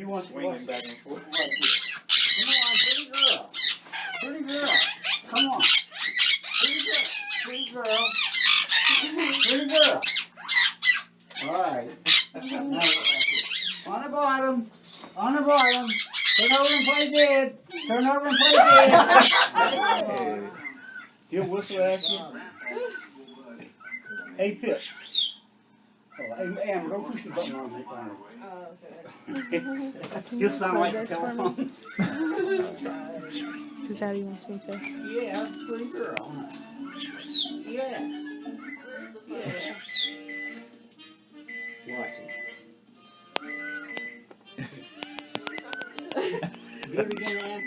wants to swinging back and forth. Come on, pretty girl. Pretty girl. Come on. Pretty girl. Pretty girl. All right. Now, on the bottom. On the bottom. Turn over and play dead. Turn over and play dead. He'll whistle at you. Hey, Pip. Oh, hey, Amber, don't push the button on me. Oh, okay. He'll sound like a telephone. Because Daddy wants me to. Yeah, pretty girl. Yeah. Yeah. Watch it. Do it again, Ann.